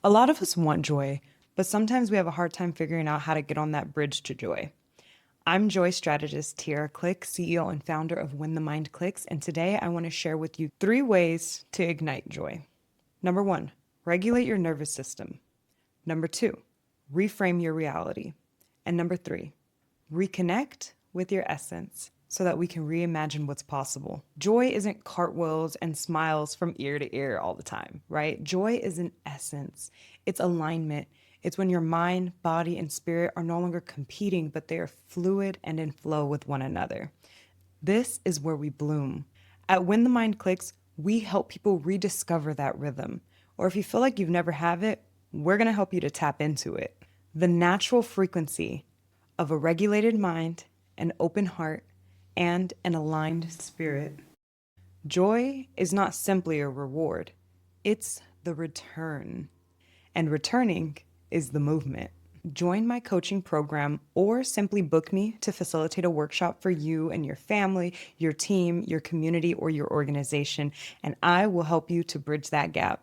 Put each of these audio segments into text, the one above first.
A lot of us want joy, but sometimes we have a hard time figuring out how to get on that bridge to joy. I'm Joy Strategist Tiera Click, CEO and founder of When the Mind Clicks, and today I want to share with you 3 ways to ignite joy. Number 1, regulate your nervous system. Number 2, reframe your reality. And number 3, reconnect with your essence so that we can reimagine what's possible. Joy isn't cartwheels and smiles from ear to ear all the time, right? Joy is an essence, it's alignment. It's when your mind, body, and spirit are no longer competing, but they are fluid and in flow with one another. This is where we bloom. At When the Mind Clicks, we help people rediscover that rhythm. Or if you feel like you've never had it, we're going to help you to tap into it. The natural frequency of a regulated mind, an open heart, and an aligned spirit. Joy is not simply a reward, it's the return. And returning is the movement. Join my coaching program or simply book me to facilitate a workshop for you and your family, your team, your community, or your organization, and I will help you to bridge that gap.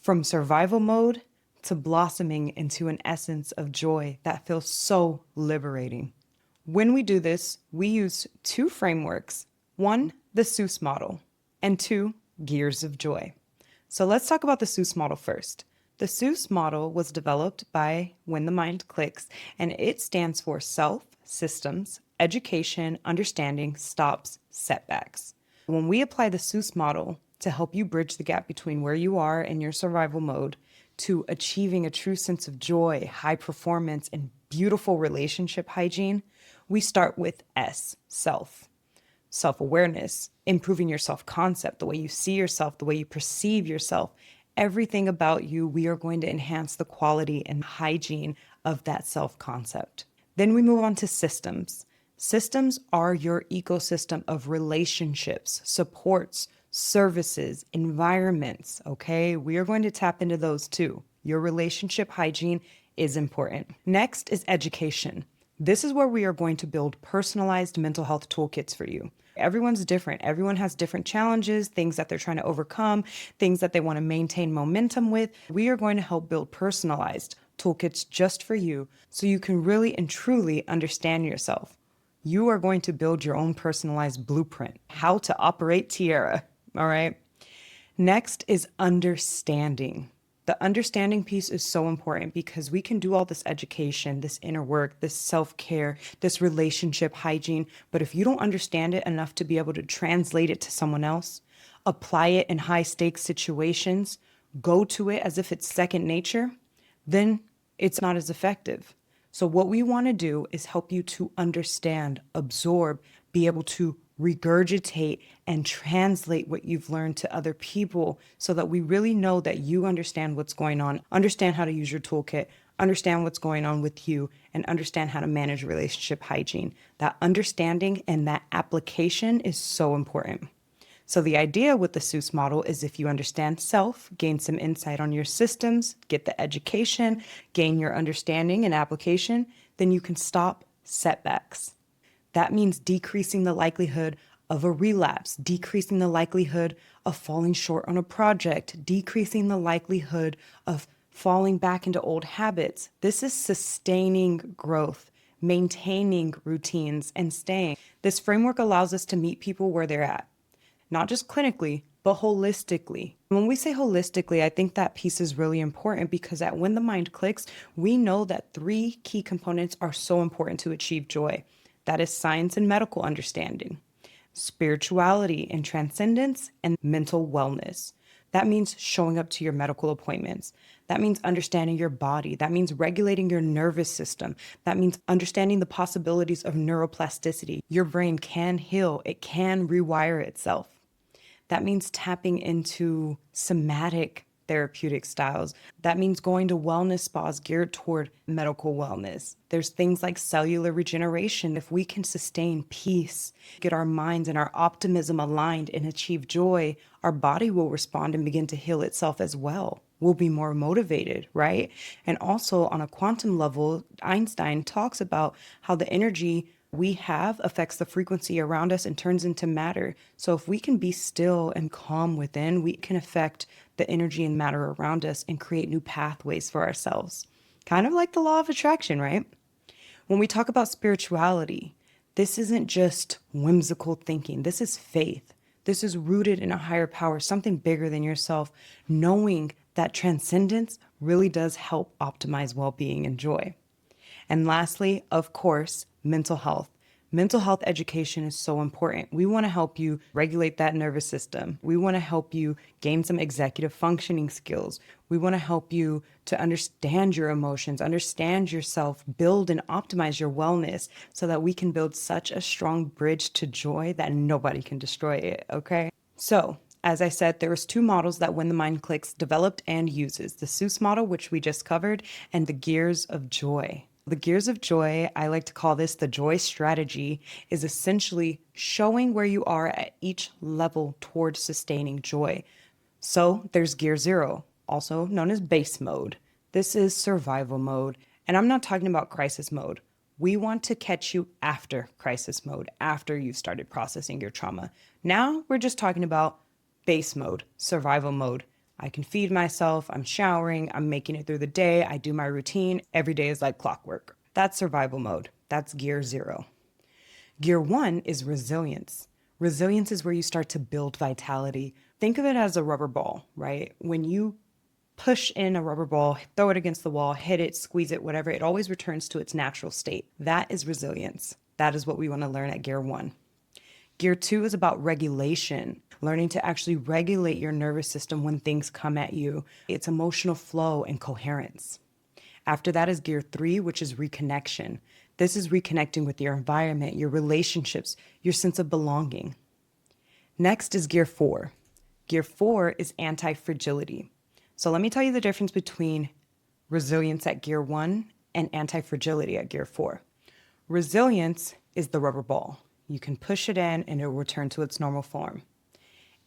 From survival mode to blossoming into an essence of joy that feels so liberating. When we do this, we use 2 frameworks. 1, the Seuss model, and 2, gears of joy. So let's talk about the Seuss model first. The Seuss model was developed by When the Mind Clicks, and it stands for self, systems, education, understanding, stops, setbacks. When we apply the Seuss model to help you bridge the gap between where you are in your survival mode to achieving a true sense of joy, high performance, and beautiful relationship hygiene, we start with S, self. Self-awareness, improving your self-concept, the way you see yourself, the way you perceive yourself. Everything about you, we are going to enhance the quality and hygiene of that self-concept. Then we move on to systems. Systems are your ecosystem of relationships, supports, services, environments, okay? We are going to tap into those too. Your relationship hygiene is important. Next is education. This is where we are going to build personalized mental health toolkits for you. Everyone's different. Everyone has different challenges, things that they're trying to overcome, things that they want to maintain momentum with. We are going to help build personalized toolkits just for you so you can really and truly understand yourself. You are going to build your own personalized blueprint, how to operate Tiera, all right? Next is understanding. The understanding piece is so important because we can do all this education, this inner work, this self-care, this relationship hygiene, but if you don't understand it enough to be able to translate it to someone else, apply it in high stakes situations, go to it as if it's second nature, then it's not as effective. So what we want to do is help you to understand, absorb, be able to regurgitate and translate what you've learned to other people so that we really know that you understand what's going on, understand how to use your toolkit, understand what's going on with you, and understand how to manage relationship hygiene. That understanding and that application is so important. So the idea with the Seuss model is if you understand self, gain some insight on your systems, get the education, gain your understanding and application, then you can stop setbacks. That means decreasing the likelihood of a relapse, decreasing the likelihood of falling short on a project, decreasing the likelihood of falling back into old habits. This is sustaining growth, maintaining routines, and staying. This framework allows us to meet people where they're at, not just clinically, but holistically. When we say holistically, I think that piece is really important because at When the Mind Clicks, we know that 3 key components are so important to achieve joy. That is science and medical understanding, spirituality and transcendence, and mental wellness. That means showing up to your medical appointments. That means understanding your body. That means regulating your nervous system. That means understanding the possibilities of neuroplasticity. Your brain can heal. It can rewire itself. That means tapping into somatic therapeutic styles. That means going to wellness spas geared toward medical wellness. There's things like cellular regeneration. If we can sustain peace, get our minds and our optimism aligned and achieve joy, our body will respond and begin to heal itself as well. We'll be more motivated, right? And also on a quantum level, Einstein talks about how the energy we have affects the frequency around us and turns into matter. So if we can be still and calm within, we can affect the energy and matter around us and create new pathways for ourselves. Kind of like the law of attraction, right? When we talk about spirituality, this isn't just whimsical thinking. This is faith. This is rooted in a higher power, something bigger than yourself, knowing that transcendence really does help optimize well-being and joy. And lastly, of course, mental health. Mental health education is so important. We want to help you regulate that nervous system. We want to help you gain some executive functioning skills. We want to help you to understand your emotions, understand yourself, build and optimize your wellness so that we can build such a strong bridge to joy that nobody can destroy it, okay? So, as I said, there was two models that When the Mind Clicks developed and uses, the Seuss model, which we just covered, and the Gears of Joy. The Gears of Joy, I like to call this the Joy Strategy, is essentially showing where you are at each level towards sustaining joy. So there's Gear Zero, also known as base mode. This is survival mode. And I'm not talking about crisis mode. We want to catch you after crisis mode, after you've started processing your trauma. Now we're just talking about base mode, survival mode. I can feed myself, I'm showering, I'm making it through the day, I do my routine. Every day is like clockwork. That's survival mode. That's Gear Zero. Gear One is resilience. Resilience is where you start to build vitality. Think of it as a rubber ball, right? When you push in a rubber ball, throw it against the wall, hit it, squeeze it, whatever, it always returns to its natural state. That is resilience. That is what we want to learn at Gear One. Gear Two is about regulation, learning to actually regulate your nervous system when things come at you. It's emotional flow and coherence. After that is Gear Three, which is reconnection. This is reconnecting with your environment, your relationships, your sense of belonging. Next is Gear Four. Gear Four is anti-fragility. So let me tell you the difference between resilience at Gear One and anti-fragility at Gear Four. Resilience is the rubber ball. You can push it in and it will return to its normal form.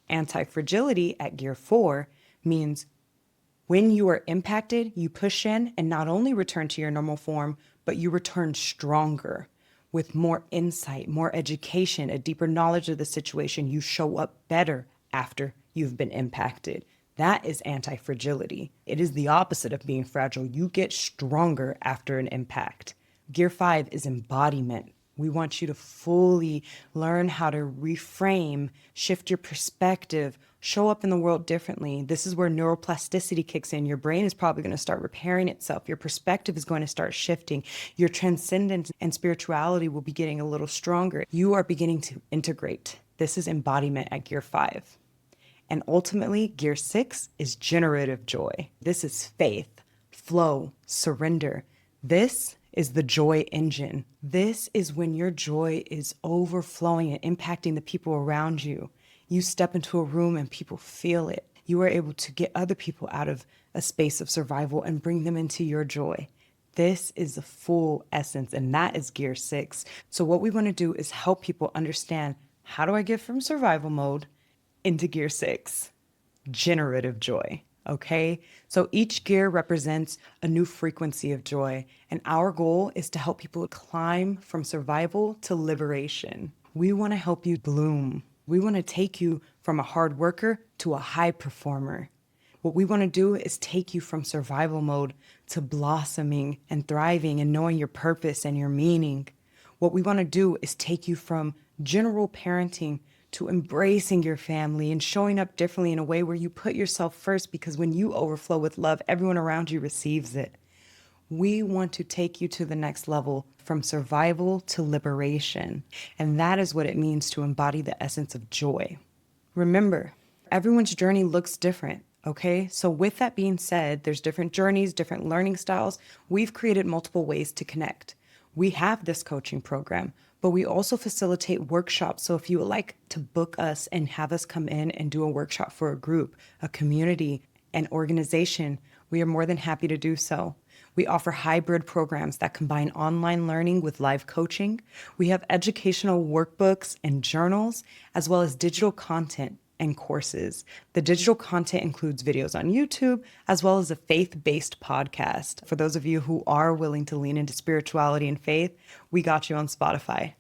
Anti-fragility at Gear 4 means when you are impacted, you push in and not only return to your normal form, but you return stronger with more insight, more education, a deeper knowledge of the situation. You show up better after you've been impacted. That is anti-fragility. It is the opposite of being fragile. You get stronger after an impact. Gear 5 is embodiment. We want you to fully learn how to reframe, shift your perspective, show up in the world differently. This is where neuroplasticity kicks in. Your brain is probably going to start repairing itself. Your perspective is going to start shifting. Your transcendence and spirituality will be getting a little stronger. You are beginning to integrate. This is embodiment at Gear 5. And ultimately, Gear 6 is generative joy. This is faith, flow, surrender. This is the joy engine. This is when your joy is overflowing and impacting the people around you. You step into a room and people feel it. You are able to get other people out of a space of survival and bring them into your joy. This is the full essence, and that is Gear 6. So what we want to do is help people understand, how do I get from survival mode into Gear 6? Generative joy. Okay, so each gear represents a new frequency of joy, and our goal is to help people climb from survival to liberation. We want to help you bloom. We want to take you from a hard worker to a high performer. What we want to do is take you from survival mode to blossoming and thriving and knowing your purpose and your meaning. What we want to do is take you from general parenting to embracing your family and showing up differently in a way where you put yourself first, because when you overflow with love, everyone around you receives it. We want to take you to the next level, from survival to liberation. And that is what it means to embody the essence of joy. Remember, everyone's journey looks different. Okay, so with that being said, there's different journeys, different learning styles. We've created multiple ways to connect. We have this coaching program, but we also facilitate workshops. So if you would like to book us and have us come in and do a workshop for a group, a community, an organization, we are more than happy to do so. We offer hybrid programs that combine online learning with live coaching. We have educational workbooks and journals, as well as digital content and courses. The digital content includes videos on YouTube, as well as a faith-based podcast. For those of you who are willing to lean into spirituality and faith, we got you on Spotify.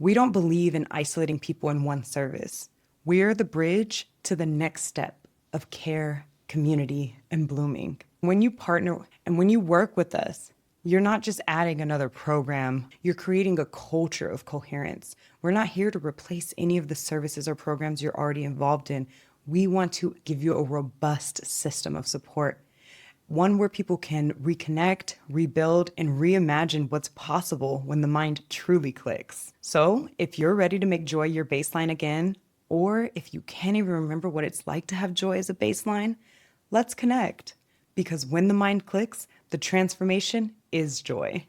We don't believe in isolating people in one service. We're the bridge to the next step of care, community, and blooming. When you partner and when you work with us, you're not just adding another program, you're creating a culture of coherence. We're not here to replace any of the services or programs you're already involved in. We want to give you a robust system of support, one where people can reconnect, rebuild, and reimagine what's possible when the mind truly clicks. So, if you're ready to make joy your baseline again, or if you can't even remember what it's like to have joy as a baseline, let's connect. Because when the mind clicks, the transformation is joy.